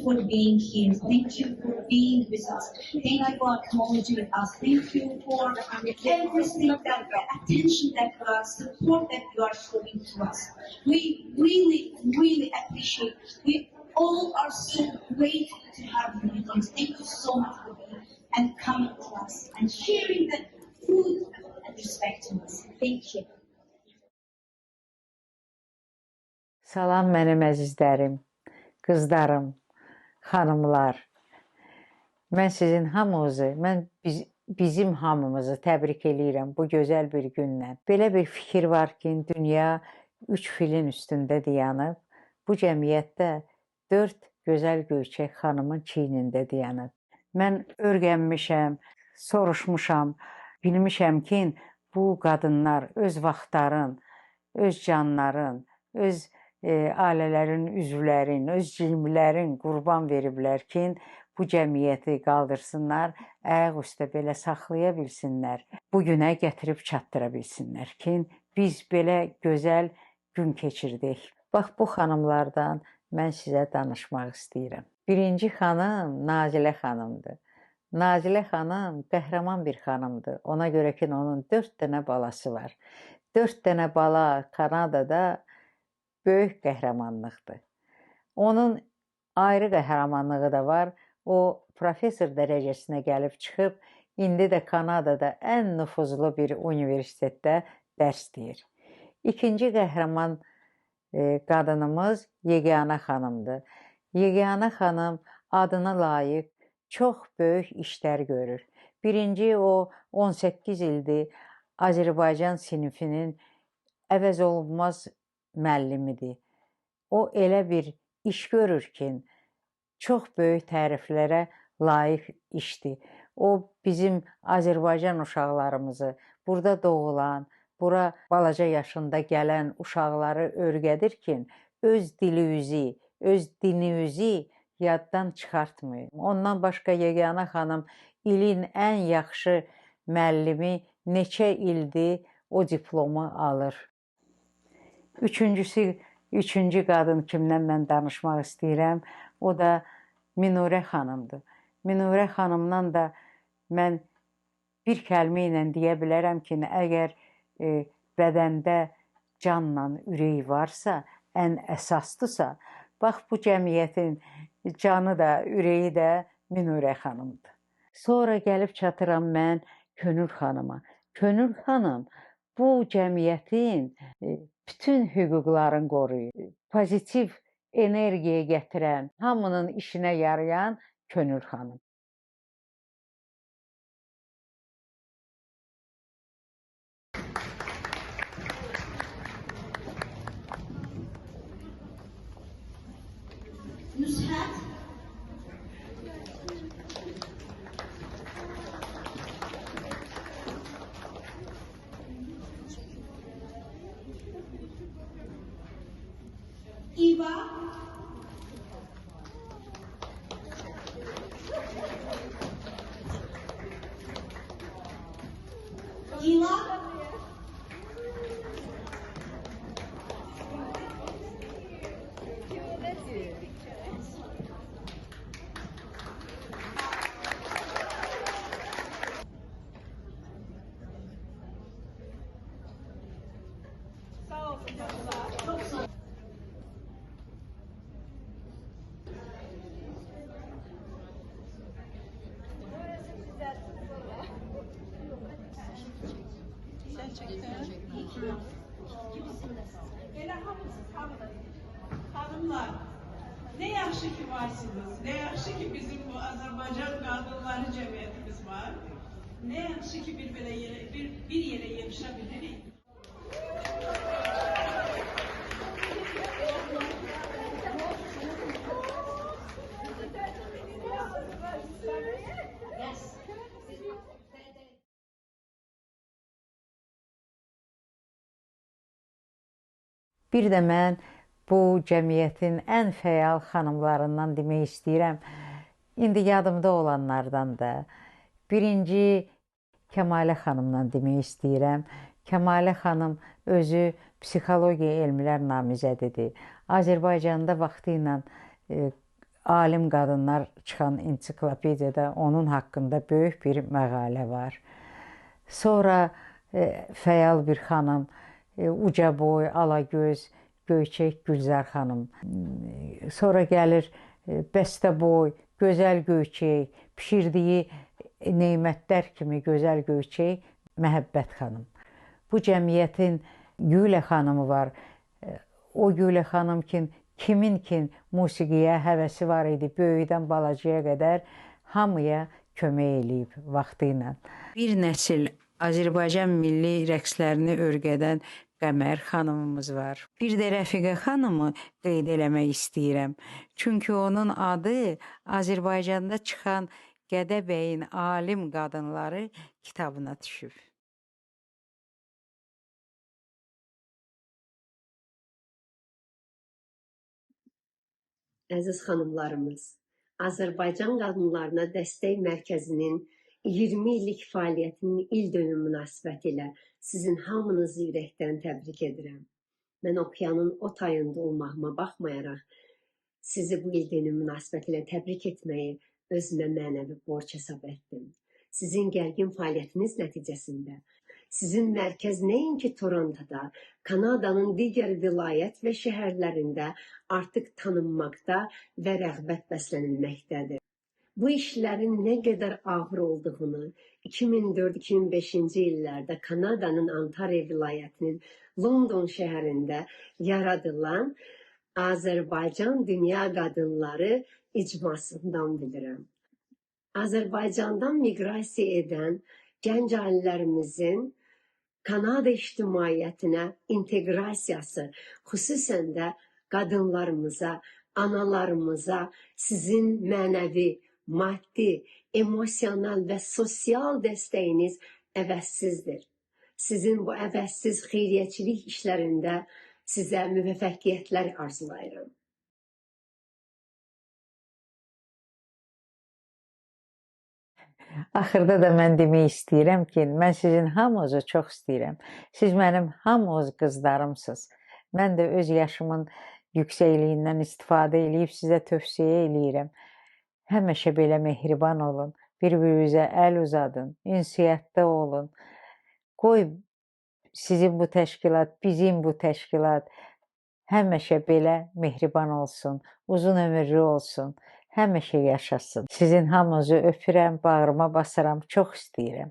for being here. Thank you for being with us. Thank you for acknowledging us. Thank you for everything that attention that you are, support that you are showing to us. We really, really appreciate. We all are so grateful to have you with us. Thank you so much for being and coming to us and sharing the food and respecting us. Thank you. Salam mənim əzizlərim, qızlarım, xanımlar. Mən sizin hamınızı, bizim hamımızı təbrik eləyirəm bu gözəl bir gündən. Belə bir fikir var ki, dünya 3 filin üstündə dayanıb, bu cəmiyyətdə 4 gözəl göyçək xanımın çiynində dayanıb. Mən öyrənmişəm, soruşmuşam, bilmişəm ki, bu qadınlar öz vaxtların, öz canların, öz ailələrin üzvlərin, öz cimrilərin qurban veriblər ki, bu cəmiyyəti qaldırsınlar, ayaq üstə belə saxlaya bilsinlər, bu günə gətirib çatdıra bilsinlər ki, biz belə gözəl gün keçirdik. Bax, bu xanımlardan mən sizə danışmaq istəyirəm. Birinci xanım Nazilə xanımdır. Nazilə xanım qəhrəman bir xanımdır. Ona görə ki, onun 4 dənə balası var. 4 dənə bala Kanadada böyük qəhrəmanlıqdır. Onun ayrı qəhrəmanlığı da var. O, profesor dərəcəsinə gəlib çıxıb, indi də Kanadada ən nüfuzlu bir universitetdə dərs deyir. İkinci qəhrəman qadınımız Yeganə xanımdır. Yeganə xanım adına layiq çox böyük işlər görür. Birinci, o 18 ildir Azərbaycan sinifinin əvəz olunmaz müəllimidir. O elə bir iş görür ki, çox böyük təriflərə layiq işdir. O bizim Azərbaycan uşaqlarımızı, burada doğulan, bura balaca yaşında gələn uşaqları öyrədir ki, öz dilimizi, öz dinimizi yaddan çıxartmayın. Ondan başqa Yeganə xanım ilin ən yaxşı müəllimi, neçə ildir o diplomu alır. Üçüncü qadın kimdən mən danışmaq istəyirəm, o da Minurə xanımdır. Minurə xanımdan da mən bir kəlmə ilə deyə bilərəm ki, əgər bədəndə canla ürək varsa, ən əsaslısa, bax bu cəmiyyətin canı da, ürəyi də Minurə xanımdır. Sonra gəlib çatıram mən Könül xanıma. Könül xanım bu cəmiyyətin bütün hüquqlarını qoruyur. Pozitiv energiya gətirən, hamının işinə yarayan Könül xanım. Nusrat. Eva. Ila. Sağ olsun. Çok sağ olun. Elə hamısız, hanımlar, ne yaxşı ki varsınız, ne yaxşı ki bizim bu Azərbaycan qadınları cəmiyyətimiz var, ne yaxşı ki bir yere yetişə bilirik. Bir də mən bu cəmiyyətin ən fəal xanımlarından demək istəyirəm. İndi yadımda olanlardan da. Birinci Kəmalə xanımdan demək istəyirəm. Kəmalə xanım özü psixologiya elmlər namizədidir. Azərbaycanda vaxtı ilə alim qadınlar çıxan ensiklopediyada onun haqqında böyük bir məqalə var. Sonra fəal bir xanım, uca boy, alagöz, Göyçək Gülzar xanım. Sonra gəlir bəstəboy, gözəl Göyçək, bişirdiyi nemətlər kimi gözəl Göyçək Məhəbbət xanım. Bu cəmiyyətin Gülə xanımı var. O Gülə xanım ki, kimin musiqiyə həvəsi var idi, böyükdən balacaya qədər hamıya kömək eləyib vaxtı ilə. Bir nəsil Azərbaycan milli rəqslərini örgədən Qəmər xanımımız var. Bir də Rəfiqə xanımı qeyd eləmək istəyirəm. Çünki onun adı Azərbaycanda çıxan Gədəbəyin alim qadınları kitabına düşüb. Əziz xanımlarımız, Azərbaycan Qadınlarına Dəstək Mərkəzinin 20 illik fəaliyyətinin ildönümü münasibətilə sizin hamınızı ürəkdən təbrik edirəm. Mən okeanın o tayında olmağıma baxmayaraq, sizi bu ildönüm münasibətilə təbrik etməyi özümə mənəvi borc hesab etdim. Sizin gərgin fəaliyyətiniz nəticəsində sizin mərkəz nəinki Torontoda, Kanadanın digər vilayət və şəhərlərində artıq tanınmaqda və rəğbət bəslənilməkdədir. Bu işlərin nə qədər ağır olduğunu 2004-2005-ci illərdə Kanadanın Ontario vilayətinin London şəhərində yaradılan Azərbaycan Dünya Qadınları icmasından bilirəm. Azərbaycandan miqrasiya edən gənc ailələrimizin Kanada ictimaiyyətinə inteqrasiyası, xüsusən də qadınlarımıza, analarımıza sizin mənəvi, maddi, emosional və sosial dəstəyiniz əvəzsizdir. Sizin bu əvəzsiz xeyriyyəçilik işlərində sizə müvəffəqiyyətlər arzulayıram. Axırda da mən demək istəyirəm ki, mən sizin hamınızı çox istəyirəm. Siz mənim hamınız qızlarımsınız. Mən də öz yaşımın yüksəkliyindən istifadə edib sizə tövsiyə eləyirəm. Həmişə belə mehriban olun, bir-birinizə əl uzadın, ünsiyyətdə olun. Qoy sizin bu təşkilat, bizim bu təşkilat həmişə belə mehriban olsun, uzun ömürlü olsun. Həmişə yaşasın. Sizin hamınızı öpürəm, bağrıma basıram, çox istəyirəm.